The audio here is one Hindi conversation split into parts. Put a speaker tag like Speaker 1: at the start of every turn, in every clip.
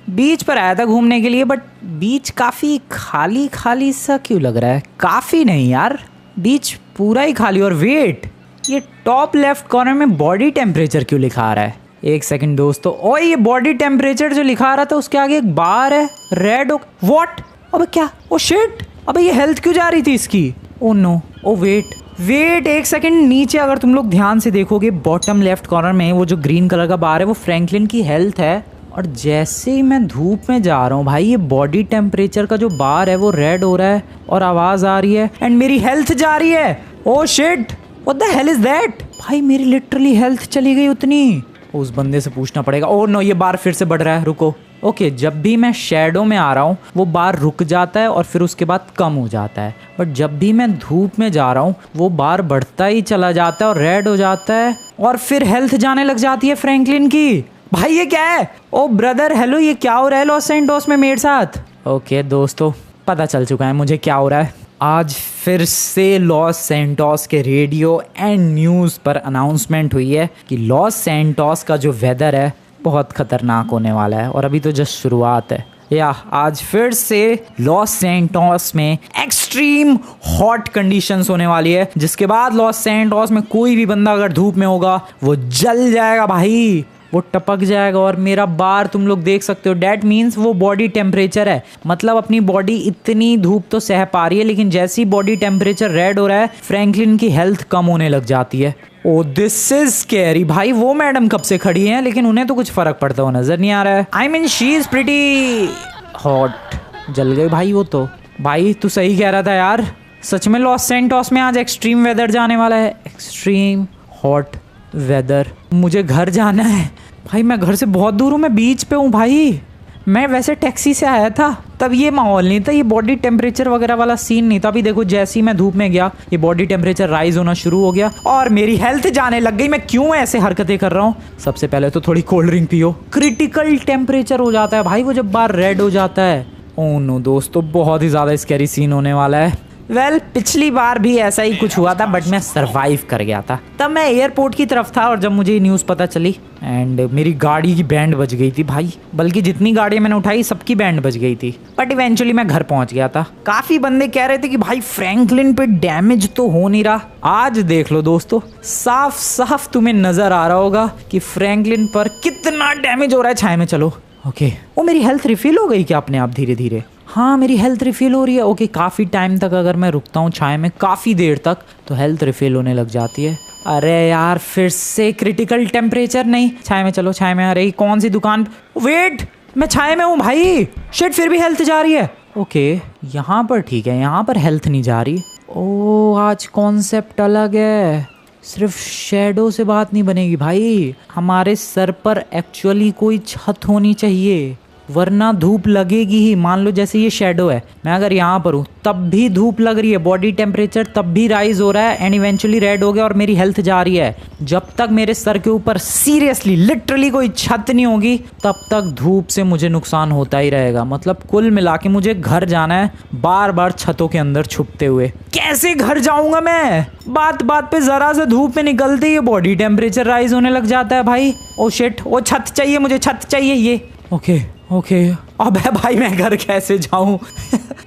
Speaker 1: बीच पर आया था घूमने के लिए, बट बीच काफ़ी खाली खाली सा क्यों लग रहा है? काफ़ी नहीं यार, बीच पूरा ही खाली। और वेट, ये टॉप लेफ्ट कॉर्नर में बॉडी टेम्परेचर क्यों लिखा आ रहा है? एक सेकंड दोस्तों, ओए ये बॉडी टेम्परेचर जो लिखा आ रहा था उसके आगे एक बार है रेड। व्हाट? अबे क्या? ओ शिट, अबे ये हेल्थ क्यों जा रही थी इसकी? ओ नो, ओ वेट एक सेकंड, नीचे अगर तुम लोग ध्यान से देखोगे बॉटम लेफ्ट कॉर्नर में वो जो ग्रीन कलर का बार है वो फ्रैंकलिन की हेल्थ है। और जैसे ही मैं धूप में जा रहा हूँ भाई, ये बॉडी टेम्परेचर का जो बार है वो रेड हो रहा है और आवाज़ आ रही है एंड मेरी हेल्थ जा रही है। Oh shit, what the hell is that? भाई मेरी लिटरली हेल्थ चली गई उतनी। उस बंदे से पूछना पड़ेगा। ओ नो, ये बार फिर से बढ़ रहा है, रुको। ओके, जब भी मैं शैडो में आ रहा हूँ वो बार रुक जाता है और फिर उसके बाद कम हो जाता है, बट जब भी मैं धूप में जा रहा हूँ वो बार बढ़ता ही चला जाता है और रेड हो जाता है और फिर हेल्थ जाने लग जाती है फ्रैंकलिन की। भाई ये क्या है? ओ ब्रदर हेलो, ये क्या हो रहा है लॉस सैंटोस में मेरे साथ? ओके दोस्तों, पता चल चुका है मुझे क्या हो रहा है। आज फिर से लॉस सैंटोस के रेडियो एंड न्यूज़ पर अनाउंसमेंट हुई है कि लॉस सैंटोस का जो वेदर है बहुत खतरनाक होने वाला है और अभी तो जस्ट शुरुआत है। या आज फिर से लॉस सैंटोस में एक्सट्रीम हॉट कंडीशंस होने वाली है, जिसके बाद लॉस सैंटोस में कोई भी बंदा अगर धूप में होगा वो जल जाएगा भाई, वो टपक जाएगा। और मेरा बार तुम लोग देख सकते हो, डैट मीन्स वो बॉडी टेम्परेचर है, मतलब अपनी बॉडी इतनी धूप तो सह पा रही है, लेकिन जैसी बॉडी टेम्परेचर रेड हो रहा है फ्रैंकलिन की हेल्थ कम होने लग जाती है। ओ दिस इज स्कैरी भाई। वो मैडम कब से खड़ी हैं लेकिन उन्हें तो कुछ फर्क पड़ता हुआ नजर नहीं आ रहा है। I mean she is pretty hot. जल गई भाई वो तो। भाई तू सही कह रहा था यार, सच में लॉस सैंटोस में आज एक्सट्रीम वेदर जाने वाला है, एक्सट्रीम हॉट वेदर। मुझे घर जाना है भाई, मैं घर से बहुत दूर हूँ, मैं बीच पे हूँ भाई। मैं वैसे टैक्सी से आया था तब ये माहौल नहीं था, ये बॉडी टेम्परेचर वगैरह वाला सीन नहीं था। अभी देखो जैसे ही मैं धूप में गया ये बॉडी टेम्परेचर राइज होना शुरू हो गया और मेरी हेल्थ जाने लग गई। मैं क्यों ऐसे हरकतें कर रहा हूँ? सबसे पहले तो थोड़ी कोल्ड ड्रिंक पियो। क्रिटिकल टेम्परेचर हो जाता है भाई वो जब बार रेड हो जाता है। ओह नो दोस्तों, बहुत ही ज़्यादा स्कैरी सीन होने वाला है। पिछली बार भी ऐसा ही कुछ हुआ था बट मैं सरवाइव कर गया था। तब मैं एयरपोर्ट की तरफ था और जब मुझे ये न्यूज़ पता चली एंड मेरी गाड़ी की बैंड बज गई थी भाई, बल्कि जितनी गाड़ियाँ मैंने उठाई सबकी बैंड बज गई थी, बट इवेंचुअली मैं घर पहुंच गया था। काफ़ी बंदे कह रहे थे कि भाई फ्रैंकलिन पे डैमेज तो हो नहीं रहा। आज देख लो दोस्तों, साफ साफ तुम्हें नज़र आ रहा होगा कि फ्रैंकलिन पर कितना डैमेज हो रहा है। छाया में चलो। ओके, वो मेरी हेल्थ रिफिल हो गई क्या अपने आप धीरे धीरे? हाँ मेरी हेल्थ रिफिल हो रही है। ओके, काफ़ी टाइम तक अगर मैं रुकता हूँ छाया में काफ़ी देर तक तो हेल्थ रिफिल होने लग जाती है। अरे यार फिर से क्रिटिकल टेम्परेचर। नहीं, छाया में चलो, छाया में। अरे कौन सी दुकान? वेट, मैं छाया में हूँ भाई। शिट, फिर भी हेल्थ जा रही है। ओके, यहाँ पर ठीक है, यहाँ पर हेल्थ नहीं जा रही। ओ आज कॉन्सेप्ट अलग है, सिर्फ शैडो से बात नहीं बनेगी भाई, हमारे सर पर एक्चुअली कोई छत होनी चाहिए वरना धूप लगेगी ही। मान लो जैसे ये शैडो है, मैं अगर यहाँ पर हूँ तब भी धूप लग रही है, बॉडी टेम्परेचर तब भी राइज हो रहा है एंड इवेंचुअली रेड हो गया और मेरी हेल्थ जा रही है। जब तक मेरे सर के ऊपर सीरियसली लिटरली कोई छत नहीं होगी तब तक धूप से मुझे नुकसान होता ही रहेगा। मतलब कुल मिला के मुझे घर जाना है बार बार छतों के अंदर छुपते हुए। कैसे घर जाऊंगा मैं? बात बात पे जरा से धूप में निकलते ही बॉडी टेम्परेचर राइज होने लग जाता है भाई। ओ शिट, वो छत चाहिए मुझे, छत चाहिए ये। ओके, अबे भाई मैं घर कैसे जाऊं?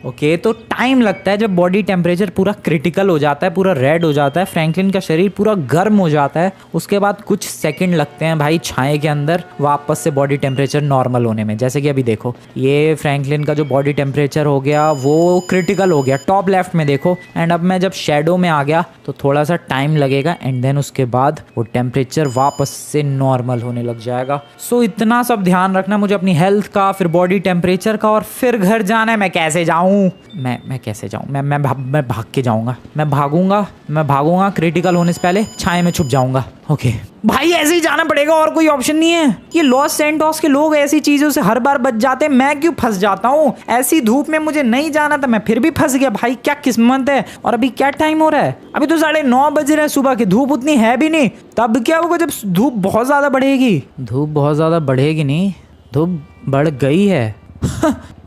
Speaker 1: ओके, तो टाइम लगता है जब बॉडी टेम्परेचर पूरा क्रिटिकल हो जाता है, पूरा रेड हो जाता है, फ्रैंकलिन का शरीर पूरा गर्म हो जाता है। उसके बाद कुछ सेकंड लगते हैं भाई छाए के अंदर वापस से बॉडी टेम्परेचर नॉर्मल होने में। जैसे कि अभी देखो ये फ्रैंकलिन का जो बॉडी टेम्परेचर हो गया वो क्रिटिकल हो गया टॉप लेफ्ट में देखो। एंड अब मैं जब शैडो में आ गया तो थोड़ा सा टाइम लगेगा एंड देन उसके बाद वो टेम्परेचर वापस से नॉर्मल होने लग जाएगा। सो इतना सब ध्यान रखना मुझे अपनी हेल्थ का, फिर बॉडी टेम्परेचर का, और फिर घर जाना है। मैं कैसे जाऊं? मैं कैसे जाऊं? मैं भाग के जाऊंगा। मैं भागूंगा क्रिटिकल होने से पहले छाए में छुप जाऊंगा। ओके भाई, ऐसे ही जाना पड़ेगा, और कोई ऑप्शन नहीं है। ये लॉस सैंटोस के लोग ऐसी चीजों से हर बार बच जाते हैं, मैं क्यों फंस जाता हूँ? ऐसी धूप में मुझे नहीं जाना था, मैं फिर भी फंस गया भाई। क्या किस्मत है। और अभी क्या टाइम हो रहा है? अभी तो 9:30 बज रहे हैं सुबह के, धूप उतनी है भी नहीं। तब क्या होगा जब धूप बहुत ज्यादा बढ़ेगी? धूप बहुत ज्यादा बढ़ेगी नहीं, धूप बढ़ गई है।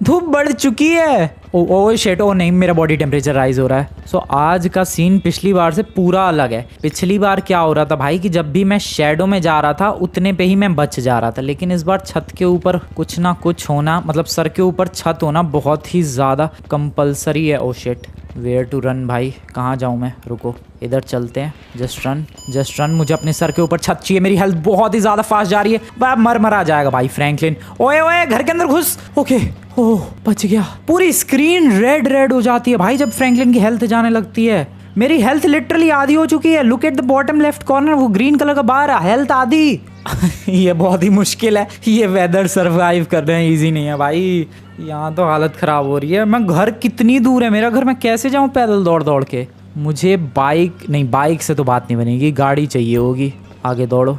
Speaker 1: धूप बढ़ चुकी है। ओ शेट, ओ नहीं, मेरा बॉडी टेम्परेचर राइज हो रहा है। सो आज का सीन पिछली बार से पूरा अलग है। पिछली बार क्या हो रहा था भाई कि जब भी मैं शेडो में जा रहा था उतने पे ही मैं बच जा रहा था, लेकिन इस बार छत के ऊपर कुछ ना कुछ होना, मतलब सर के ऊपर छत होना बहुत ही ज़्यादा कंपलसरी है। ओ शेट, वेयर टू रन भाई, कहाँ जाऊँ मैं? रुको, इधर चलते हैं। जस्ट रन, मुझे अपने सर के ऊपर छत चाहिए। मेरी हेल्थ बहुत ही ज़्यादा फास्ट जा रही है, मर आ जाएगा भाई फ्रैंकलिन। ओए घर के अंदर घुस। ओके, ओह बच गया। पूरी स्क्रीन रेड हो जाती है भाई जब फ्रैंकलिन की हेल्थ जाने लगती है। मेरी हेल्थ लिटरली आधी हो चुकी है। Look at the bottom left corner, वो ग्रीन कलर का बार है, हेल्थ आधी। ये बहुत ही मुश्किल है, ये वेदर सर्वाइव कर रहे हैं, इजी नहीं है भाई। यहाँ तो हालत खराब हो रही है। मैं घर कितनी दूर है मेरा घर, मैं कैसे जाऊँ पैदल दौड़ के? मुझे बाइक से तो बात नहीं बनेगी, गाड़ी चाहिए होगी। आगे दौड़ो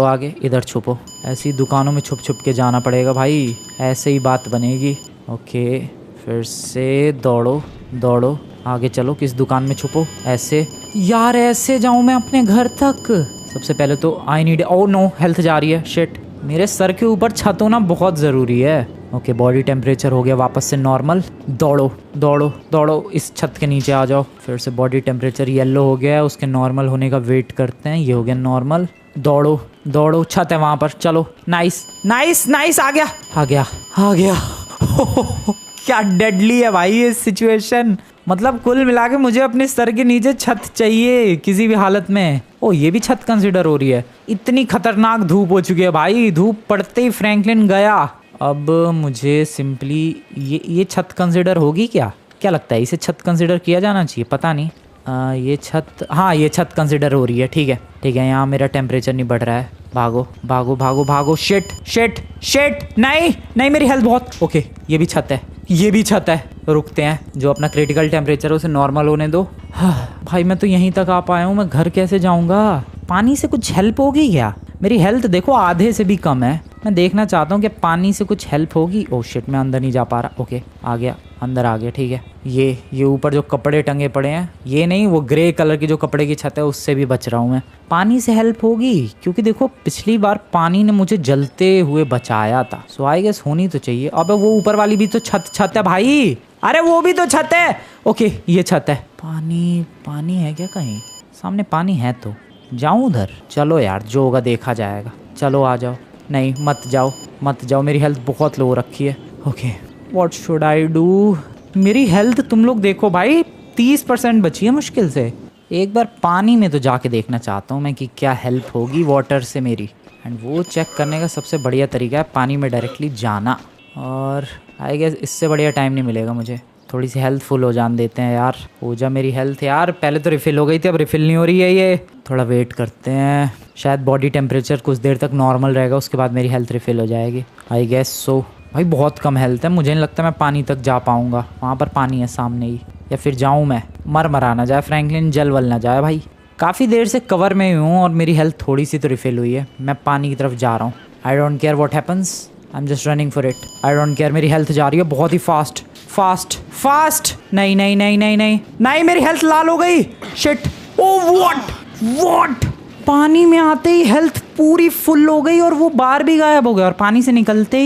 Speaker 1: आगे, इधर छुपो। ऐसी दुकानों में छुप के जाना पड़ेगा भाई, ऐसे ही बात बनेगी। ओके, फिर से दौड़ो आगे चलो। किस दुकान में छुपो? ऐसे यार, ऐसे जाऊं मैं अपने घर तक? सबसे पहले तो I need, oh no, health जा रही है। शिट, मेरे सर के ऊपर छत होना बहुत ज़रूरी है। ओके, बॉडी टेम्परेचर हो गया वापस से नॉर्मल। दौड़ो इस छत के नीचे आ जाओ। फिर से बॉडी टेम्परेचर येलो हो गया है, उसके नॉर्मल होने का वेट करते हैं। ये हो गया नॉर्मल। दौड़ो, छत है वहां पर। चलो, नाइस, आ गया। क्या डेडली है भाई ये सिचुएशन। मतलब कुल मिला के मुझे अपने सर के नीचे छत चाहिए किसी भी हालत में। ओ, ये भी छत कंसिडर हो रही है। इतनी खतरनाक धूप हो चुकी है भाई, धूप पड़ते ही फ्रैंकलिन गया। अब मुझे सिंपली ये छत कंसिडर होगी क्या लगता है? इसे छत कंसिडर किया जाना चाहिए, पता नहीं। ये छत कंसिडर हो रही है। ठीक है, यहाँ मेरा टेम्परेचर नहीं बढ़ रहा है। भागो। शिट, नहीं, मेरी हेल्थ बहुत। ओके, ये भी छत है। रुकते हैं, जो अपना क्रिटिकल टेम्परेचर है उसे नॉर्मल होने दो। भाई मैं तो यहीं तक आ पाया हूँ, मैं घर कैसे जाऊँगा? पानी से कुछ हेल्प होगी क्या? मेरी हेल्थ देखो आधे से भी कम है। मैं देखना चाहता हूँ कि पानी से कुछ हेल्प होगी। ओह शिट, मैं अंदर नहीं जा पा रहा। ओके, अंदर आ गया। ठीक है, ये ऊपर जो कपड़े टंगे पड़े हैं, ये नहीं, वो ग्रे कलर की जो कपड़े की छत है उससे भी बच रहा हूँ मैं। पानी से हेल्प होगी क्योंकि देखो पिछली बार पानी ने मुझे जलते हुए बचाया था। सो आई गेस होनी तो चाहिए। अबे वो ऊपर वाली भी तो छत है भाई। अरे वो भी तो छत है। ओके, ये छत है। पानी है क्या कहीं? सामने पानी है तो जाऊं उधर? चलो यार, जो होगा देखा जाएगा। चलो आ जाओ। नहीं, मत जाओ, मेरी हेल्थ बहुत लो रखी है। Okay, what should I do? मेरी हेल्थ तुम लोग देखो भाई, 30% बची है मुश्किल से। एक बार पानी में तो जाके देखना चाहता हूँ मैं कि क्या हेल्प होगी वाटर से मेरी। एंड वो चेक करने का सबसे बढ़िया तरीका है पानी में डायरेक्टली जाना। और आई गेस इससे बढ़िया टाइम नहीं मिलेगा मुझे। थोड़ी सी हेल्थ फुल हो जान देते हैं यार। हो जा मेरी हेल्थ यार, पहले तो रिफ़िल हो गई थी, अब रिफ़िल नहीं हो रही है ये। थोड़ा वेट करते हैं, शायद बॉडी टेम्परेचर कुछ देर तक नॉर्मल रहेगा, उसके बाद मेरी हेल्थ रिफ़िल हो जाएगी आई गेस सो। भाई बहुत कम हेल्थ है, मुझे नहीं लगता मैं पानी तक जा पाऊँगा। वहाँ पर पानी है सामने ही, या फिर जाऊँ मैं? मर ना जाए फ्रैंकलिन, जल वल ना जाए भाई। काफ़ी देर से कवर में हूँ और मेरी हेल्थ थोड़ी सी तो रिफ़िल हुई है। मैं पानी की तरफ जा रहा हूँ। आई don't care what happens, I am just running for it. I don't care. मेरी हेल्थ जा रही है बहुत ही फास्ट। नहीं, मेरी हेल्थ लाल हो गई। Shit, oh what? पानी में आते ही हेल्थ पूरी फुल हो गई और वो बार भी गायब हो गया। और पानी से निकलते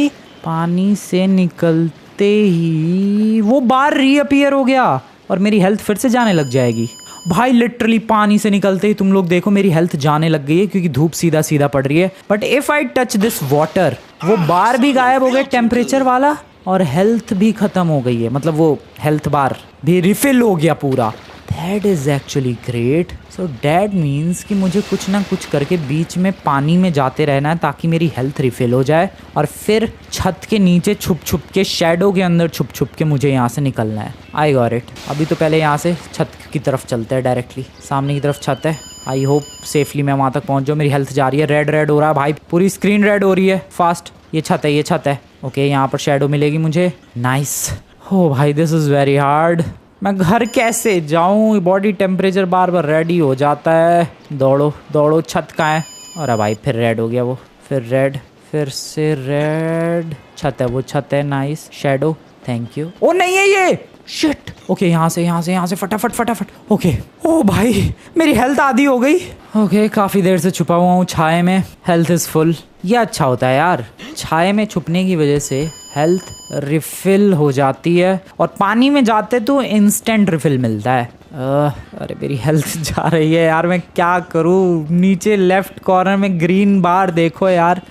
Speaker 1: ही वो बार रीअपीयर हो गया और मेरी हेल्थ फिर से जाने लग जाएगी। भाई लिटरली पानी से निकलते ही तुम लोग देखो मेरी हेल्थ जाने लग गई है क्योंकि धूप सीधा पड़ रही है। But if I touch this water, वो बार भी गायब हो गए टेम्परेचर वाला और हेल्थ भी खत्म हो गई है। मतलब वो हेल्थ बार भी रिफिल हो गया पूरा। That is actually great. So that means कि मुझे कुछ ना कुछ करके बीच में पानी में जाते रहना है ताकि मेरी हेल्थ रिफिल हो जाए और फिर छत के नीचे छुप के, शैडो के अंदर छुप के मुझे यहाँ से निकलना है। I got it. अभी तो पहले यहाँ से छत की तरफ चलते हैं डायरेक्टली। सामने की तरफ छत है। आई होप सेफली मैं वहाँ तक पहुँच जाऊँ। मेरी हेल्थ जा रही है, रेड हो रहा है भाई, पूरी स्क्रीन रेड हो रही है फास्ट। ये छत है। ओके, यहाँ पर शैडो मिलेगी मुझे। नाइस। हो भाई, दिस इज़ वेरी हार्ड। मैं घर कैसे जाऊँ? बॉडी टेम्परेचर बार रेडी हो जाता है। दौड़ो। छत कहाँ है? अरे भाई फिर रेड हो गया वो, फिर रेड, फिर से रेड। छत है, वो छत है। नाइस। Shadow, thank you. ओ नहीं है ये, शिट। ओके, यहाँ से फटाफट। ओके, ओ भाई मेरी हेल्थ आधी हो गई। ओके, काफ़ी देर से छुपा हुआ हूँ छाए में, हेल्थ इज़ फुल। ये अच्छा होता है यार, छाए में छुपने की वजह से हेल्थ रिफिल हो जाती है और पानी में जाते तो इंस्टेंट रिफिल मिलता है। अरे मेरी हेल्थ जा रही है यार, मैं क्या करूँ। नीचे लेफ्ट कॉर्नर में ग्रीन बार देखो यार।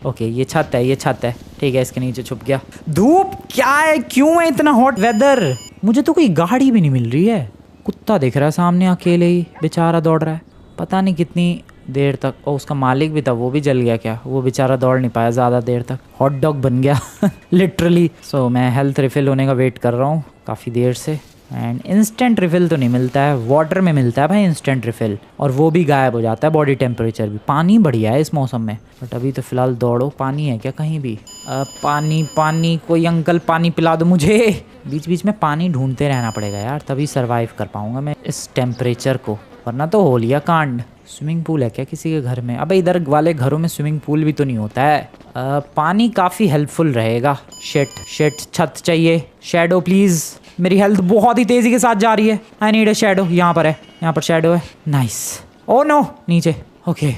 Speaker 1: ओके ये छत है, ये छत है, ठीक है, इसके नीचे छुप गया। धूप क्या है, क्यों है इतना हॉट वेदर। मुझे तो कोई गाड़ी भी नहीं मिल रही है। कुत्ता दिख रहा है सामने अकेले ही, बेचारा दौड़ रहा है, पता नहीं कितनी देर तक। और उसका मालिक भी था, वो भी जल गया क्या? वो बेचारा दौड़ नहीं पाया ज़्यादा देर तक, हॉट डॉग बन गया लिटरली। सो मैं हेल्थ रिफिल होने का वेट कर रहा हूँ काफ़ी देर से। एंड इंस्टेंट रिफिल तो नहीं मिलता है, वाटर में मिलता है भाई इंस्टेंट रिफिल, और वो भी गायब हो जाता है बॉडी टेम्परेचर भी। पानी बढ़िया है इस मौसम में, बट अभी तो फ़िलहाल दौड़ो। पानी है क्या कहीं भी? पानी पानी, कोई अंकल पानी पिला दो मुझे। बीच बीच में पानी ढूंढते रहना पड़ेगा यार, तभी सर्वाइव कर पाऊंगा मैं इस टेम्परेचर को, वरना तो हो लिया कांड। स्विमिंग पूल है क्या किसी के घर में? अबे इधर वाले घरों में स्विमिंग पूल भी तो नहीं होता है। पानी काफ़ी हेल्पफुल रहेगा। शिट छत चाहिए। शैडो प्लीज़, मेरी हेल्थ बहुत ही तेज़ी के साथ जा रही है। I need a shadow. यहाँ पर है, यहाँ पर शैडो है। नाइस। ओ नो, नीचे। ओके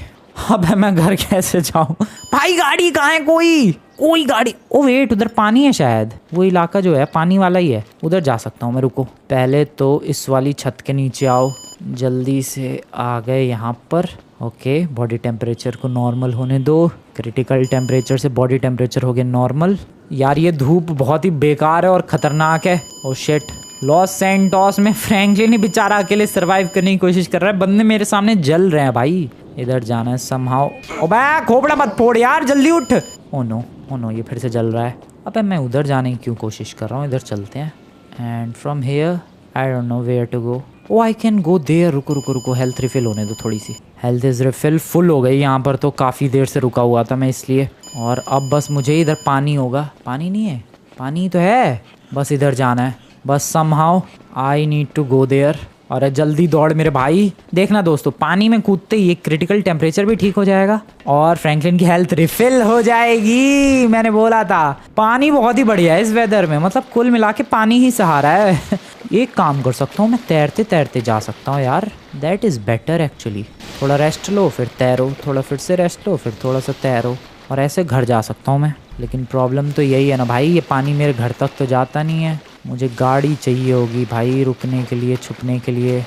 Speaker 1: अब मैं घर कैसे जाऊँ भाई? गाड़ी कहाँ है? कोई गाड़ी। ओ वेट, उधर पानी है शायद। वो इलाका जो है पानी वाला ही है, उधर जा सकता हूँ मैं। रुको, पहले तो इस वाली छत के नीचे आओ। जल्दी से आ गए यहाँ पर। ओके, बॉडी टेम्परेचर को नॉर्मल होने दो। क्रिटिकल टेम्परेचर से बॉडी टेम्परेचर हो गया नॉर्मल। यार ये धूप बहुत ही बेकार है और ख़तरनाक है। ओ शिट, लॉस सैंटोस में फ्रैंकलिन ही बेचारा अकेले सर्वाइव करने की कोशिश कर रहा है। बंदे मेरे सामने जल रहे हैं भाई। इधर जाना है समहाउ। ओबे खोपड़ा मत फोड़ यार, जल्दी उठ। ओ नो, ये फिर से जल रहा है। अबे मैं उधर जाने की क्यों कोशिश कर रहा हूँ? इधर चलते हैं। And from here I don't know where to go. Oh I can go there. रुको, हेल्थ रिफिल होने दो थोड़ी सी। हेल्थ इज रिफिल फुल हो गई यहाँ पर, तो काफ़ी देर से रुका हुआ था मैं इसलिए। और अब बस मुझे इधर पानी होगा। पानी नहीं है? पानी तो है, बस इधर जाना है। बस somehow I need to go there. और जल्दी दौड़ मेरे भाई। देखना दोस्तों, पानी में कूदते ही क्रिटिकल टेम्परेचर भी ठीक हो जाएगा और फ्रैंकलिन की हेल्थ रिफिल हो जाएगी। मैंने बोला था, पानी बहुत ही बढ़िया है इस वेदर में, मतलब कुल मिला के पानी ही सहारा है। एक काम कर सकता हूँ मैं, तैरते तैरते जा सकता हूँ यार। That is better actually. थोड़ा रेस्ट लो फिर तैरो, थोड़ा फिर से रेस्ट लो फिर थोड़ा सा तैरो, और ऐसे घर जा सकता हूँ मैं। लेकिन प्रॉब्लम तो यही है ना भाई, ये पानी मेरे घर तक तो जाता नहीं है। मुझे गाड़ी चाहिए होगी भाई रुकने के लिए, छुपने के लिए।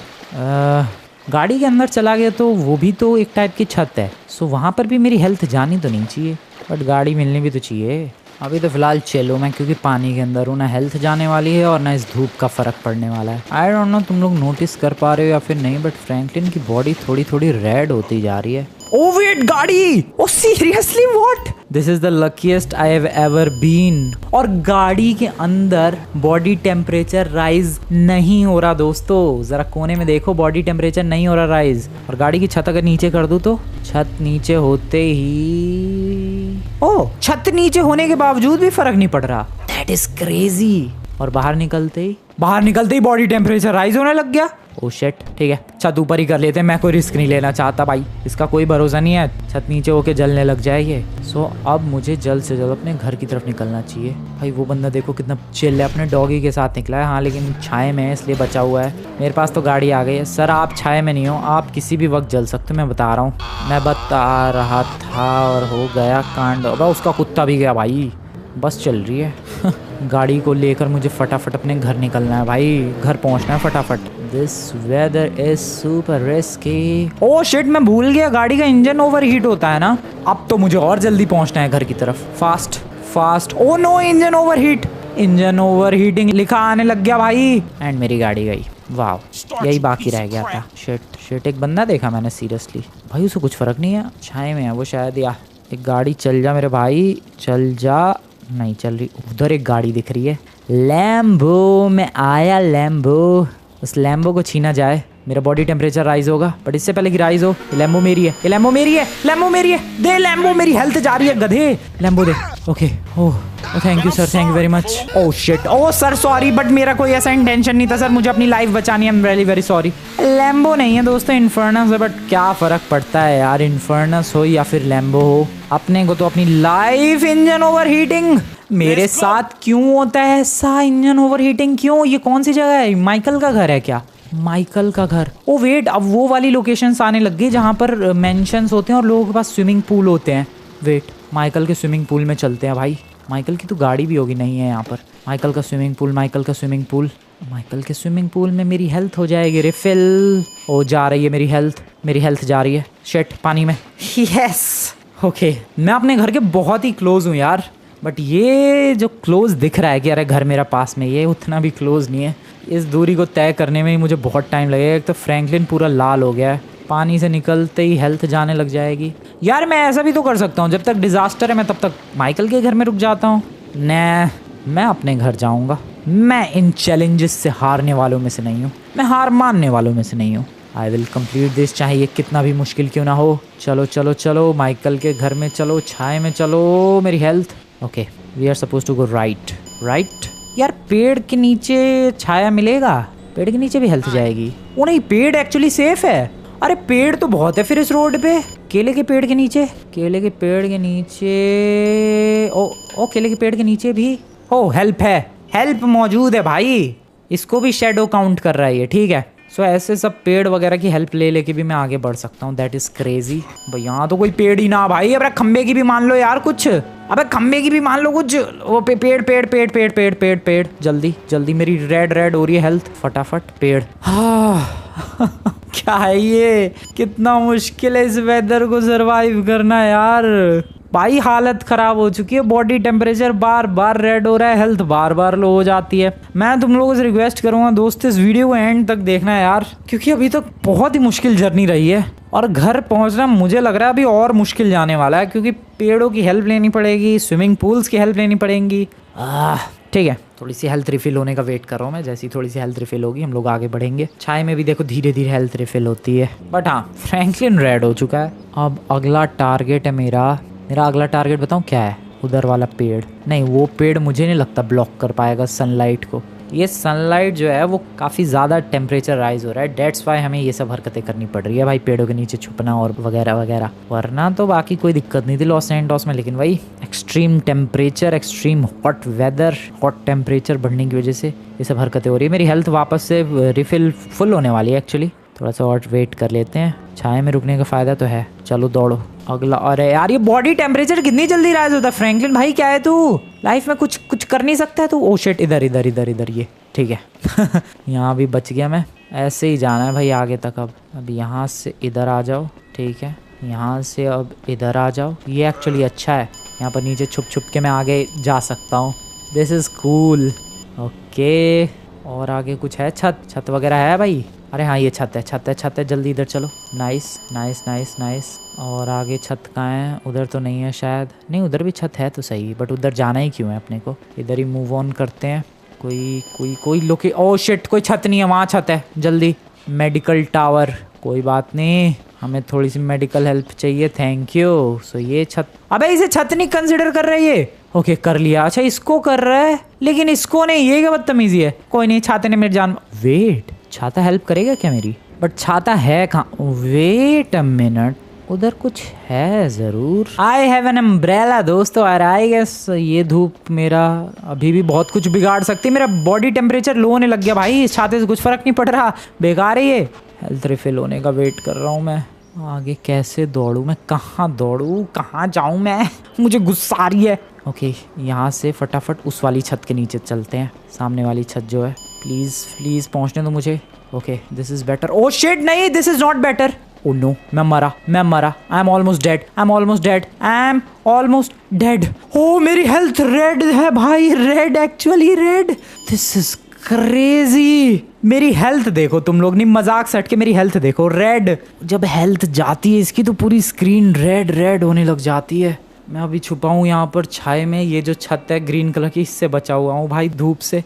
Speaker 1: गाड़ी के अंदर चला गया तो वो भी तो एक टाइप की छत है, सो वहाँ पर भी मेरी हेल्थ जानी तो नहीं चाहिए, बट गाड़ी मिलनी भी तो चाहिए। अभी तो फिलहाल चलो मैं, क्योंकि पानी के अंदर हूँ, ना हेल्थ जाने वाली है और ना इस धूप का फ़र्क पड़ने वाला है। आई डोंट नो तुम लोग नोटिस कर पा रहे हो या फिर नहीं, बट फ्रैंकलिन की बॉडी थोड़ी थोड़ी रेड होती जा रही है। ओ वेट, गाड़ी! Oh seriously what? This is the luckiest I have ever been. और गाड़ी के अंदर बॉडी टेम्परेचर राइज नहीं हो रहा दोस्तों। जरा कोने में देखो, बॉडी टेम्परेचर नहीं हो रहा राइज। और गाड़ी की छत अगर नीचे कर दूं तो छत नीचे होते ही, ओ छत नीचे होने के बावजूद भी फर्क नहीं पड़ रहा। That is crazy. और बाहर निकलते ही बॉडी टेम्परेचर राइज होने लग गया। ओ शिट, ठीक है छत ऊपर ही कर लेते हैं, मैं कोई रिस्क नहीं लेना चाहता भाई, इसका कोई भरोसा नहीं है, छत नीचे होके जलने लग जाएगी। सो अब मुझे जल्द से जल्द अपने घर की तरफ निकलना चाहिए। भाई वो बंदा देखो कितना चिल है, अपने डॉगी के साथ निकला है। हाँ लेकिन छाए में है इसलिए बचा हुआ है। मेरे पास तो गाड़ी आ गई है। सर आप छाए में नहीं हो, आप किसी भी वक्त जल सकते हो, मैं बता रहा हूँ। मैं बता रहा था और हो गया कांड। अब उसका कुत्ता भी गया भाई, बस चल रही है। गाड़ी को लेकर मुझे फटाफट अपने घर निकलना है भाई, घर पहुंचना है फटाफट। This weather is super risky. Oh shit, मैं भूल गया गाड़ी का इंजन ओवरहीट होता है ना। अब तो मुझे और जल्दी पहुंचना है घर की तरफ, fast. Oh no, engine overheating लिखा आने लग गया भाई। एंड मेरी गाड़ी गई। वाह, यही बाकी रह गया था। शिट, एक बंदा देखा मैंने सीरियसली। भाई उसे कुछ फर्क नहीं है, छाए में है वो शायद। या एक गाड़ी चल जा मेरे भाई, चल जा। नहीं चल रही। उधर एक गाड़ी दिख रही है, लैम्बो। मैं आया लैम्बो। उस लैम्बो को छीना जाए, मेरा बॉडी टेम्परेचर राइज होगा, बट इससे पहले कि राइज हो, लैम्बो मेरी है, लैम्बो मेरी है। दे लैम्बो, मेरी हेल्थ जा रही है गधे, Lambo they. Okay, oh thank you sir, thank you very much. Oh shit, oh sir sorry, but मेरा कोई ऐसा इंटेंशन नहीं था सर, मुझे अपनी लाइफ बचानी है। आई am very very sorry. Lambo नहीं है दोस्तों, इन्फर्नस है, बट क्या फ़र्क पड़ता है यार, इन्फर्नस हो या फिर लैम्बो हो, अपने को तो अपनी लाइफ। इंजन ओवरहीटिंग मेरे साथ क्यों होता है ऐसा? इंजन ओवरहीटिंग क्यों? ये कौन सी जगह है? माइकल का घर है क्या? माइकल का घर। ओ वेट, अब वो वाली लोकेशंस आने लग गई जहाँ पर मेंशंस होते हैं और लोगों के पास स्विमिंग पूल होते हैं। वेट, माइकल के स्विमिंग पूल में चलते हैं भाई। माइकल की तो गाड़ी भी होगी, नहीं है यहाँ पर। माइकल का स्विमिंग पूल, माइकल का स्विमिंग पूल। माइकल के स्विमिंग पूल में मेरी हेल्थ हो जाएगी रिफिल। ओ जा रही है मेरी हेल्थ, मेरी हेल्थ जा रही है। शिट, पानी में। यस ओके, मैं अपने घर के बहुत ही क्लोज हूँ यार, बट ये जो क्लोज दिख रहा है कि अरे घर मेरा पास में, ये उतना भी क्लोज नहीं है। इस दूरी को तय करने में ही मुझे बहुत टाइम लगेगा। एक तो फ्रैंकलिन पूरा लाल हो गया है, पानी से निकलते ही हेल्थ जाने लग जाएगी। यार मैं ऐसा भी तो कर सकता हूँ, जब तक डिज़ास्टर है मैं तब तक माइकल के घर में रुक जाता हूँ। मैं अपने घर जाऊँगा। मैं इन चैलेंजेस से हारने वालों में से नहीं हूँ, मैं हार मानने वालों में से नहीं हूँ। आई विल कम्प्लीट दिस, चाहे ये कितना भी मुश्किल क्यों ना हो। चलो चलो चलो, माइकल के घर में चलो, छाए में चलो। मेरी health okay, we are suppose to go right. Right यार, पेड़ के नीचे छाया मिलेगा, पेड़ के नीचे भी हेल्थ जाएगी। वो नहीं, पेड़ एक्चुअली सेफ है। अरे पेड़ तो बहुत है फिर इस रोड पे। केले के पेड़ के नीचे, केले के पेड़ के नीचे, ओ केले के पेड़ के नीचे भी ओ हेल्प है, हेल्प मौजूद है भाई। इसको भी शेडो काउंट कर रहा है ये, ठीक है। सो ऐसे सब पेड़ वगैरह की हेल्प ले लेके भी मैं आगे बढ़ सकता हूँ। दैट इज क्रेजी भाई। यहाँ तो कोई पेड़ ही ना भाई। अबे खंबे की भी मान लो यार कुछ, अबे खंबे की भी मान लो कुछ। वो पेड़ पेड़ पेड़ पेड़ पेड़ पेड़ पेड़, जल्दी जल्दी, मेरी रेड हो रही है हेल्थ, फटाफट पेड़। क्या है ये, कितना मुश्किल है इस वेदर को सरवाइव करना यार भाई। हालत खराब हो चुकी है, बॉडी टेम्परेचर बार बार रेड हो रहा है, हेल्थ बार बार लो हो जाती है। मैं तुम लोगों से रिक्वेस्ट करूंगा दोस्त, इस वीडियो को एंड तक देखना है यार, क्योंकि अभी तक बहुत ही मुश्किल जर्नी रही है और घर पहुंचना मुझे लग रहा है अभी और मुश्किल जाने वाला है, क्योंकि पेड़ों की हेल्प लेनी पड़ेगी, स्विमिंग पूल्स की हेल्प लेनी पड़ेगी। ठीक है, थोड़ी सी हेल्थ रिफिल होने का वेट कर रहा हूँ मैं। जैसी थोड़ी सी हेल्थ रिफिल होगी हम लोग आगे बढ़ेंगे। छाए में भी देखो धीरे धीरे हेल्थ रिफिल होती है। बट हाँ, फ्रैंकलिन रेड हो चुका है। अब अगला टारगेट है मेरा अगला टारगेट बताऊँ क्या है? उधर वाला पेड़। नहीं, वो पेड़ मुझे नहीं लगता ब्लॉक कर पाएगा सनलाइट को। ये सनलाइट जो है वो काफ़ी ज़्यादा टेम्परेचर राइज हो रहा है, डेट्स वाई हमें ये सब हरकतें करनी पड़ रही है भाई, पेड़ों के नीचे छुपना और वगैरह वगैरह। वरना तो बाकी कोई दिक्कत नहीं थी लॉस एंटोस में, लेकिन भाई extreme temperature, extreme hot weather, hot temperature बढ़ने की वजह से ये सब हरकतें हो रही है। मेरी हेल्थ वापस से रिफिल फुल होने वाली है एक्चुअली। थोड़ा सा और वेट कर लेते हैं, छाए में रुकने का फ़ायदा तो है। चलो दौड़ो अगला। अरे यार ये बॉडी टेम्परेचर कितनी जल्दी राइज होता है। फ्रैंकलिन भाई क्या है तू, लाइफ में कुछ कर नहीं सकता है तू? ओ शिट, इधर इधर इधर इधर, ये ठीक है। यहाँ भी बच गया मैं। ऐसे ही जाना है भाई आगे तक। अब यहाँ से इधर आ जाओ, ठीक है। यहाँ से अब इधर आ जाओ, ये एक्चुअली अच्छा है। यहाँ पर नीचे छुप छुप के मैं आगे जा सकता हूँ। This is cool. ओके, और आगे कुछ है? छत वगैरह है भाई? अरे हाँ, ये छत है, जल्दी इधर चलो। Nice nice nice nice. और आगे छत कहाँ है? उधर तो नहीं है शायद। नहीं, उधर भी छत है तो सही, बट उधर जाना ही क्यों है अपने को? इधर ही मूव ऑन करते हैं। कोई लोके, ओह शिट, कोई छत नहीं है, वहाँ छत है। जल्दी, मेडिकल टावर। कोई बात नहीं, हमें थोड़ी सी मेडिकल हेल्प चाहिए, थैंक यू। सो ये छत, अबे इसे छत नहीं कंसिडर कर रही है। ओके कर लिया। अच्छा इसको कर रहा है, लेकिन इसको नहीं, ये क्या बदतमीजी है। कोई नहीं, छाते ने मेरी जान। वेट, छाता हेल्प करेगा क्या मेरी? बट छाता है कहाँ? वेट अ मिनट, उधर कुछ है जरूर। आई हैव एन अम्ब्रेला दोस्तों। और आई गेस ये धूप मेरा अभी भी बहुत कुछ बिगाड़ सकती है। मेरा बॉडी टेम्परेचर लो होने लग गया भाई, इस छाते से कुछ फर्क नहीं पड़ रहा, बेकार है ये। हेल्थ रिफिल होने का वेट कर रहा हूँ मैं। आगे कैसे दौड़ूँ मैं? कहाँ दौड़ूँ, कहाँ जाऊँ मैं? मुझे गुस्सा आ रही है। ओके, यहाँ से फटाफट उस वाली छत के नीचे चलते हैं, सामने वाली छत जो है। प्लीज़ पहुँचने दो मुझे। Okay this is better. Oh shit, नहीं this is not better. Oh no, मैं मरा। I am almost dead. Oh मेरी हेल्थ रेड है भाई, red, actually red. This is crazy. मेरी हेल्थ देखो तुम लोग, नहीं मजाक से हट के मेरी हेल्थ देखो, रेड। जब हेल्थ जाती है इसकी तो पूरी स्क्रीन रेड होने लग जाती है। मैं अभी छुपा हूँ यहाँ पर छाए में। ये जो छत है ग्रीन कलर की, इससे बचा हुआ हूँ भाई धूप से।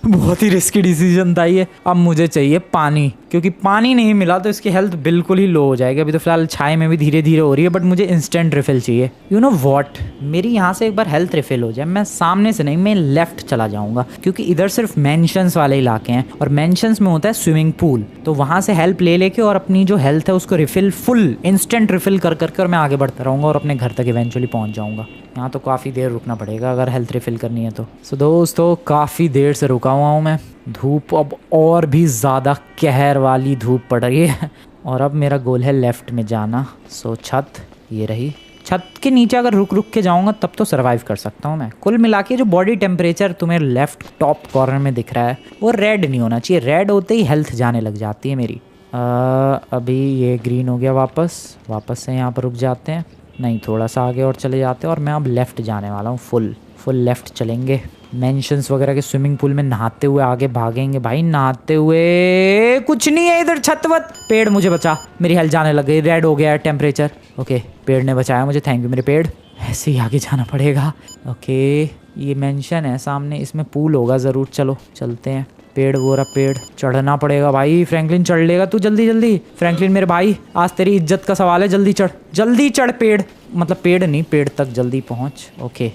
Speaker 1: बहुत ही रिस्की डिसीजन था ये। अब मुझे चाहिए पानी, क्योंकि पानी नहीं मिला तो इसकी हेल्थ बिल्कुल ही लो हो जाएगी। अभी तो फिलहाल छाए में भी धीरे धीरे हो रही है, बट मुझे इंस्टेंट रिफिल चाहिए। यू नो व्हाट, मेरी यहाँ से एक बार हेल्थ रिफिल हो जाए, मैं सामने से नहीं, मैं लेफ्ट चला जाऊंगा, क्योंकि इधर सिर्फ मेंशंस वाले इलाके हैं और मेंशंस में होता है स्विमिंग पूल। तो वहाँ से हेल्प ले लेके और अपनी जो हेल्थ है उसको रिफिल, फुल इंस्टेंट रिफिल कर और मैं आगे बढ़ता रहूँगा और अपने घर तक इवेंचुअली पहुँच जाऊँगा। यहाँ तो काफ़ी देर रुकना पड़ेगा अगर हेल्थ रिफिल करनी है तो। सो दोस्तों काफ़ी देर से रुका हुआ हूँ मैं। धूप अब और भी ज़्यादा कहर वाली धूप पड़ रही है और अब मेरा गोल है लेफ़्ट में जाना। सो छत ये रही, छत के नीचे अगर रुक रुक के जाऊंगा तब तो सरवाइव कर सकता हूँ मैं। कुल मिला के जो बॉडी टेम्परेचर तुम्हें लेफ्ट टॉप कॉर्नर में दिख रहा है वो रेड नहीं होना चाहिए। रेड होते ही हेल्थ जाने लग जाती है मेरी। अभी ये ग्रीन हो गया। वापस से यहाँ पर रुक जाते हैं। नहीं, थोड़ा सा आगे और चले जाते हैं और मैं अब लेफ़्ट जाने वाला हूँ। फुल लेफ़्ट चलेंगे। मेंशंस वगैरह के स्विमिंग पूल में नहाते हुए आगे भागेंगे भाई। नहाते हुए कुछ नहीं है इधर छतवत। पेड़ मुझे बचा, मेरी हेल्थ जाने लग गई। रेड हो गया है टेम्परेचर। ओके, पेड़ ने बचाया मुझे, थैंक यू मेरे पेड़। ऐसे ही आगे जाना पड़ेगा। ओके, ये मेंशन है सामने, इसमें पूल होगा ज़रूर। चलो चलते हैं। पेड़ वो रहा, पेड़ चढ़ना पड़ेगा भाई। फ्रैंकलिन चढ़ लेगा तू जल्दी। फ्रैंकलिन मेरे भाई, आज तेरी इज्जत का सवाल है। जल्दी चढ़ पेड़, मतलब पेड़ नहीं, पेड़ तक जल्दी पहुंच। ओके,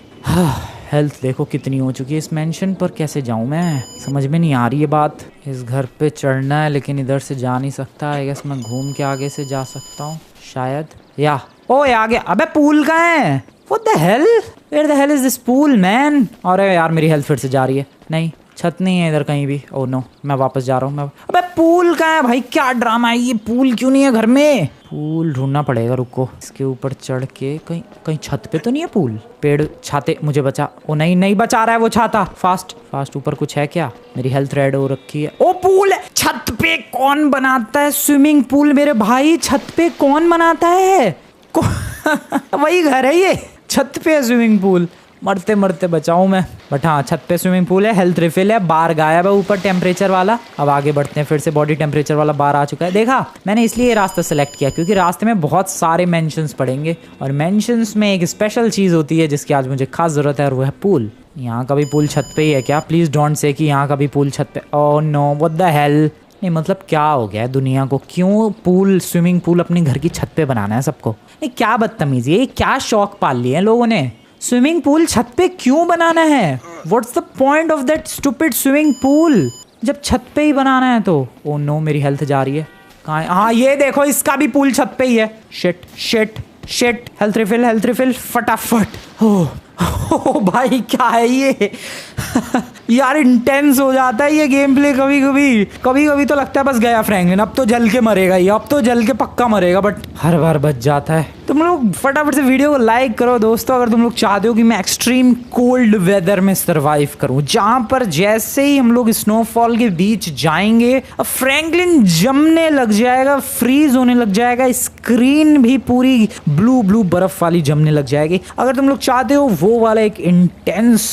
Speaker 1: हेल्थ देखो कितनी हो चुकी है। इस मेंशन पर कैसे जाऊं मैं, समझ में नहीं आ रही है बात। इस घर पे चढ़ना है लेकिन इधर से जा नहीं सकता। आई गेस मैं घूम के आगे से जा सकता हूँ शायद। या ओए आगे, अबे पूल कहाँ है? What the hell, where the hell is this pool man? अरे यार मेरी हेल्थ फिर से जा रही है। नहीं, छत नहीं है इधर कहीं भी। ओह नो, मैं वापस जा रहा हूँ। अबे पूल कहाँ है भाई? क्या ड्रामा है ये? पूल क्यों नहीं है घर में? पूल ढूंढना पड़ेगा, रुको। इसके ऊपर चढ़ के कहीं छत पे तो नहीं है पूल? पेड़ छाते मुझे बचा। ओ नहीं बचा रहा है वो छाता। फास्ट ऊपर कुछ है क्या? मेरी हेल्थ रेड हो रखी है। ओ पूल है छत पे। कौन बनाता है स्विमिंग पूल मेरे भाई? छत पे कौन बनाता है? वही घर है ये, छत पे है स्विमिंग पूल। मरते बचाऊं मैं। बट हाँ, छत पे स्विमिंग पूल है, हेल्थ रिफिल है, बार गायब है ऊपर टेम्परेचर वाला। अब आगे बढ़ते हैं। फिर से बॉडी टेम्परेचर वाला बार आ चुका है। देखा, मैंने इसलिए ये रास्ता सेलेक्ट किया क्योंकि रास्ते में बहुत सारे मेंशंस पड़ेंगे और मेंशंस में एक स्पेशल चीज़ होती है जिसकी आज मुझे खास ज़रूरत है और वो है पूल। यहाँ का भी पूल छत पे ही है क्या? प्लीज़ डोंट से कि यहाँ का भी पूल छत पे। Oh no, what the hell. नहीं मतलब क्या हो गया है दुनिया को? क्यों पूल, स्विमिंग पूल अपने घर की छत पे बनाना है सबको? ये क्या बदतमीजी है, क्या शौक पाल लिए हैं लोगों ने? स्विमिंग पूल छत पे क्यों बनाना है? What's the point of that stupid swimming pool जब छत पे ही बनाना है तो? ओह नो, मेरी हेल्थ जा रही है। कहाँ है? हाँ ये देखो, इसका भी पूल छत पे ही है। शिट। हेल्थ रिफिल फटाफट। ओह भाई क्या है ये? यार इंटेंस हो जाता है ये गेम प्ले कभी तो लगता है बस गया फ्रैंकलिन, अब तो जल के मरेगा ये, अब तो जल के पक्का मरेगा। बट हर बार बच जाता है। तुम लोग फटाफट से वीडियो को लाइक करो दोस्तों अगर तुम लोग चाहते हो कि मैं एक्सट्रीम कोल्ड वेदर में सर्वाइव करूं, जहां पर जैसे ही हम लोग स्नोफॉल के बीच जाएंगे अब फ्रैंकलिन जमने लग जाएगा, फ्रीज होने लग जाएगा, स्क्रीन भी पूरी ब्लू बर्फ वाली जमने लग जाएगी। अगर तुम लोग चाहते हो वो वाला एक इंटेंस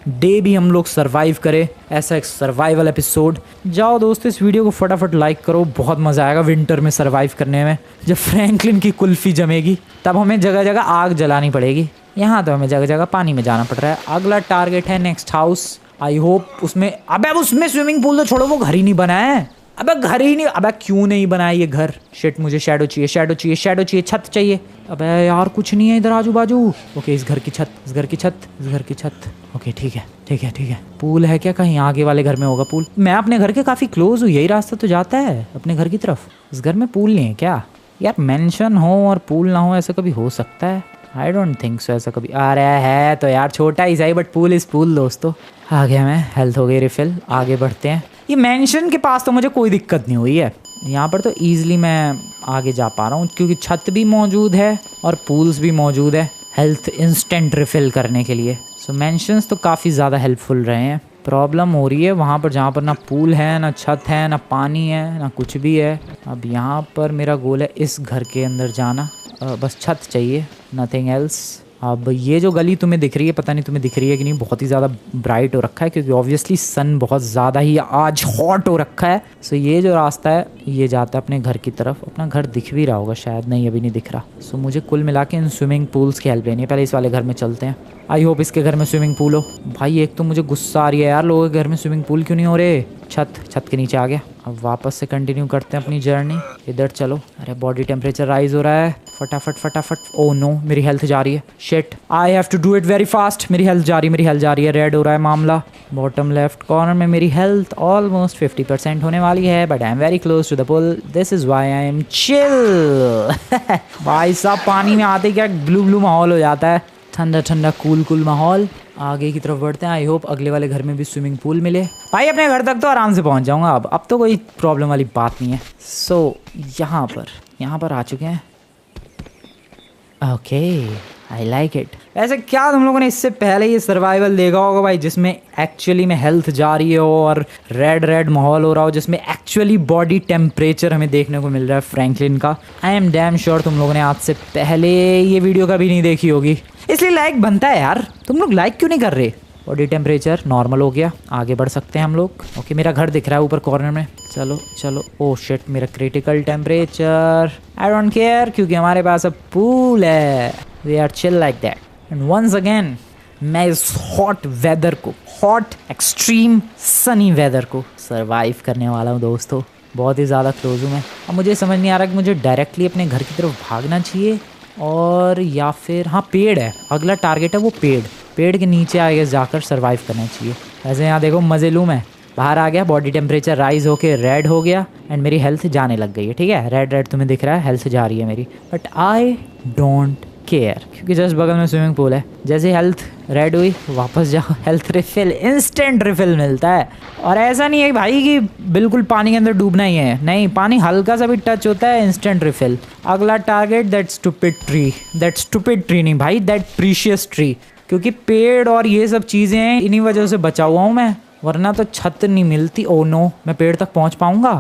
Speaker 1: डे भी हम लोग सरवाइव करें, ऐसा एक सर्वाइवल एपिसोड, जाओ दोस्तों इस वीडियो को फटाफट लाइक करो। बहुत मज़ा आएगा विंटर में सरवाइव करने में। जब फ्रैंकलिन की कुल्फी जमेगी तब हमें जगह जगह आग जलानी पड़ेगी। यहाँ तो हमें जगह जगह पानी में जाना पड़ रहा है। अगला टारगेट है नेक्स्ट हाउस। आई होप उसमें, अबे उसमें स्विमिंग पूल तो छोड़ो, वो घर ही नहीं बना है। अबे घर ही नहीं, अबे क्यों नहीं बनाया ये घर? शिट, मुझे शैडो चाहिए, छत चाहिए। अबे यार कुछ नहीं है इधर आजू बाजू। ओके, इस घर की छत। ओके ठीक है। पूल है क्या कहीं? आगे वाले घर में होगा पूल। मैं अपने घर के काफ़ी क्लोज हूँ, यही रास्ता तो जाता है अपने घर की तरफ। इस घर में पूल नहीं है क्या? यार मेंशन हो और पूल ना हो, ऐसा कभी हो सकता है? आई डोंट थिंक सो ऐसा कभी। आ रहा है तो यार छोटा ही सही, बट पूल इस पूल दोस्तों। आ गया मैं, हेल्थ हो गई रिफिल। आगे बढ़ते हैं। ये मेंशन के पास तो मुझे कोई दिक्कत नहीं हुई है, यहाँ पर तो ईजिली मैं आगे जा पा रहा हूँ क्योंकि छत भी मौजूद है और पूल्स भी मौजूद है हेल्थ इंस्टेंट रिफिल करने के लिए। सो मेंशंस तो काफ़ी ज़्यादा हेल्पफुल रहे हैं। प्रॉब्लम हो रही है वहाँ पर जहाँ पर ना पूल है, ना छत है, ना पानी है, ना कुछ भी है। अब यहाँ पर मेरा गोल है इस घर के अंदर जाना, बस छत चाहिए, नथिंग एल्स। अब ये जो गली तुम्हें दिख रही है, पता नहीं तुम्हें दिख रही है कि नहीं, बहुत ही ज़्यादा ब्राइट हो रखा है क्योंकि ऑब्वियसली सन बहुत ज़्यादा ही आज हॉट हो रखा है। सो ये जो रास्ता है ये जाता है अपने घर की तरफ। अपना घर दिख भी रहा होगा शायद, नहीं अभी नहीं दिख रहा। सो मुझे कुल मिला के इन स्विमिंग पूल्स की हेल्प लेनी है। पहले इस वाले घर में चलते हैं। आई होप इसके घर में स्विमिंग पूल हो। भाई एक तो मुझे गुस्सा आ रही है यार, लोगों के घर में स्विमिंग पूल क्यों नहीं हो रहे? छत के नीचे आ गया। अब वापस से कंटिन्यू करते हैं अपनी जर्नी। इधर चलो। अरे बॉडी टेम्परेचर राइज हो रहा है, फटाफट। ओह नो, मेरी हेल्थ जा रही है। Shit, I have to do it very fast. मेरी हेल्थ जा रही है। रेड हो रहा है मामला। बॉटम लेफ्ट कॉर्नर में मेरी हेल्थ ऑलमोस्ट 50% होने वाली है, but I am very close to the pool. This is why I am chill. भाई साहब पानी में आते क्या ब्लू माहौल हो जाता है, ठंडा कूल माहौल। आगे की तरफ बढ़ते हैं। आई होप अगले वाले घर में भी स्विमिंग पूल मिले। भाई अपने घर तक तो आराम से पहुंच जाऊंगा अब तो कोई प्रॉब्लम वाली बात नहीं है। सो यहाँ पर आ चुके हैं। Okay, I like it. ऐसे क्या तुम लोगों ने इससे पहले ये सर्वाइवल देखा होगा भाई, जिसमें एक्चुअली में हेल्थ जा रही हो और रेड रेड माहौल हो रहा हो, जिसमें एक्चुअली बॉडी टेम्परेचर हमें देखने को मिल रहा है फ्रैंकलिन का। आई एम डैम श्योर तुम लोगों ने आज से पहले ये वीडियो कभी नहीं देखी होगी, इसलिए लाइक बनता है यार। तुम लोग लाइक क्यों नहीं कर रहे? बॉडी टेम्परेचर नॉर्मल हो गया, आगे बढ़ सकते हैं हम लोग। ओके, मेरा घर दिख रहा है ऊपर कॉर्नर में। चलो चलो, ओह शिट, मेरा critical temperature. I don't care, क्योंकि हमारे पास अब पूल है। We are chill like that. And once again मैं इस हॉट वेदर को, हॉट एक्सट्रीम सनी वेदर को सर्वाइव करने वाला हूँ दोस्तों। बहुत ही ज़्यादा क्लोज हूँ मैं। अब मुझे समझ नहीं आ रहा कि मुझे डायरेक्टली अपने घर की तरफ भागना चाहिए और या फिर, हाँ पेड़ है, अगला टारगेट है वो पेड़ के नीचे आगे जाकर सर्वाइव करना चाहिए। वैसे यहाँ देखो मज़े लूँ मैं, बाहर आ गया, बॉडी टेम्परेचर राइज होके रेड हो गया एंड मेरी हेल्थ जाने लग गई है। ठीक है, रेड रेड तुम्हें दिख रहा है, हेल्थ जा रही है मेरी, बट आई डोंट केयर क्योंकि जस्ट बगल में स्विमिंग पूल है। जैसे हेल्थ रेड हुई वापस जाओ, हेल्थ रिफिल, इंस्टेंट रिफिल मिलता है। और ऐसा नहीं है भाई कि बिल्कुल पानी के अंदर डूबना ही है, नहीं, पानी हल्का सा भी टच होता है इंस्टेंट रिफिल। अगला टारगेट दैट स्टूपिड ट्री नहीं भाई, दैट प्रीशियस ट्री, क्योंकि पेड़ और ये सब चीज़ें हैं, इन्हीं वजह से बचा हुआ हूँ मैं, वरना तो छत नहीं मिलती। ओ नो, मैं पेड़ तक पहुँच पाऊँगा?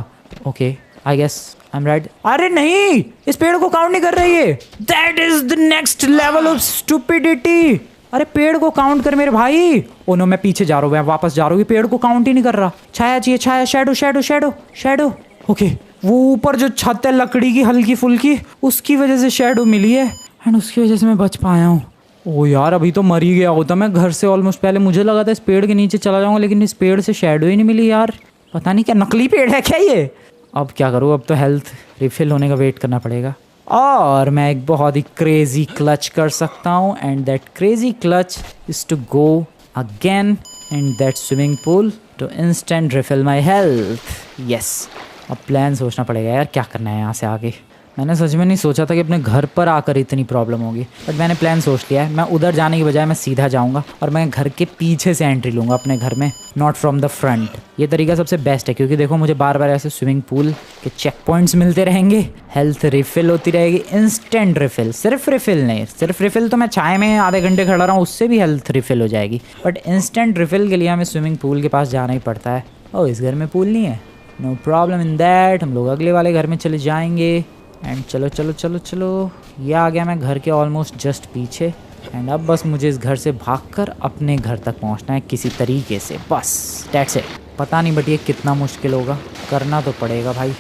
Speaker 1: Okay, I guess I am right. अरे नहीं, इस पेड़ को काउंट नहीं कर रही है। That is the next level of stupidity. अरे पेड़ को काउंट कर मेरे भाई। ओ नो, मैं पीछे जा रहा हूँ, मैं वापस जा रहा हूँ, ये पेड़ को काउंट ही नहीं कर रहा। छाया चाहिए, छाया, shadow shadow shadow shadow. Okay, वो ऊपर जो छत है लकड़ी की हल्की फुल्की, उसकी वजह से शैडो मिली है एंड उसकी वजह से मैं बच पाया हूँ। ओ यार, अभी तो मर ही गया होता मैं घर से ऑलमोस्ट पहले। मुझे लगा था इस पेड़ के नीचे चला जाऊंगा, लेकिन इस पेड़ से शैडो ही नहीं मिली यार। पता नहीं क्या नकली पेड़ है क्या ये। अब क्या करूँ, अब तो हेल्थ रिफिल होने का वेट करना पड़ेगा और मैं एक बहुत ही क्रेजी क्लच कर सकता हूँ and that crazy clutch is to go again in that swimming pool to instant refill my health. Yes, अब प्लान सोचना पड़ेगा यार, क्या करना है यहाँ से आगे। मैंने सच में नहीं सोचा था कि अपने घर पर आकर इतनी प्रॉब्लम होगी, बट मैंने प्लान सोच लिया है। मैं उधर जाने की बजाय मैं सीधा जाऊंगा और मैं घर के पीछे से एंट्री लूँगा अपने घर में, नॉट फ्रॉम द फ्रंट। ये तरीका सबसे बेस्ट है, क्योंकि देखो मुझे बार बार ऐसे स्विमिंग पूल के चेक पॉइंट्स मिलते रहेंगे, हेल्थ रिफिल होती रहेगी, इंस्टेंट रिफिल। सिर्फ रिफिल नहीं, सिर्फ रिफिल तो मैं चाय में आधे घंटे खड़ा रहा हूँ, उससे भी हेल्थ रिफिल हो जाएगी, बट इंस्टेंट रिफिल के लिए हमें स्विमिंग पूल के पास जाना ही पड़ता है। ओह, इस घर में पूल नहीं है, नो प्रॉब्लम इन दैट, हम लोग अगले वाले घर में चले जाएंगे। एंड चलो चलो चलो चलो, ये आ गया मैं घर के ऑलमोस्ट जस्ट पीछे एंड अब बस मुझे इस घर से भागकर अपने घर तक पहुंचना है किसी तरीके से, बस दैट्स इट। पता नहीं बट ये कितना मुश्किल होगा, करना तो पड़ेगा भाई।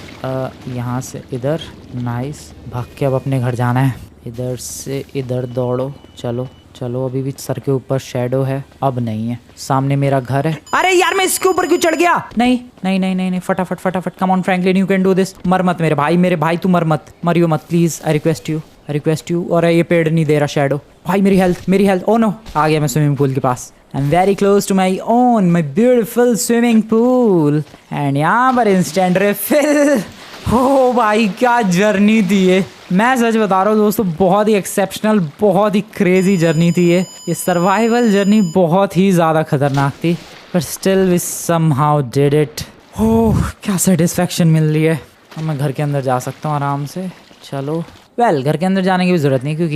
Speaker 1: यहाँ से इधर, नाइस, भाग के अब अपने घर जाना है। इधर से इधर दौड़ो, चलो चलो, अभी भी सर के ऊपर शैडो है, अब नहीं है, सामने मेरा घर है। अरे यार, मैं इसके ऊपर क्यों चढ़ गया? नहीं नहीं नहीं नहीं नहीं, फटाफट फटाफट, come on Franklin, you can do this. मर मत मेरे भाई तू मर मत, मरियो मत प्लीज, आई रिक्वेस्ट यू। और ये पेड़ नहीं दे रहा शैडो भाई, मेरी हेल्थ। ओ नो, आ गया मैं स्विमिंग पूल के पास। I am very close to my beautiful swimming pool and यहाँ पर इंस्टेंट रिफिल। हो भाई, क्या जर्नी थी ये, मैं सच बता रहा हूँ दोस्तों, बहुत ही एक्सेप्शनल, बहुत ही क्रेजी जर्नी थी ये सर्वाइवल जर्नी बहुत ही ज़्यादा खतरनाक थी, but still we somehow did it. Oh, क्या सेटिस्फेक्शन मिल रही है। अब मैं घर के अंदर जा सकता हूँ आराम से। चलो, घर के अंदर जाने की भी ज़रूरत नहीं, क्योंकि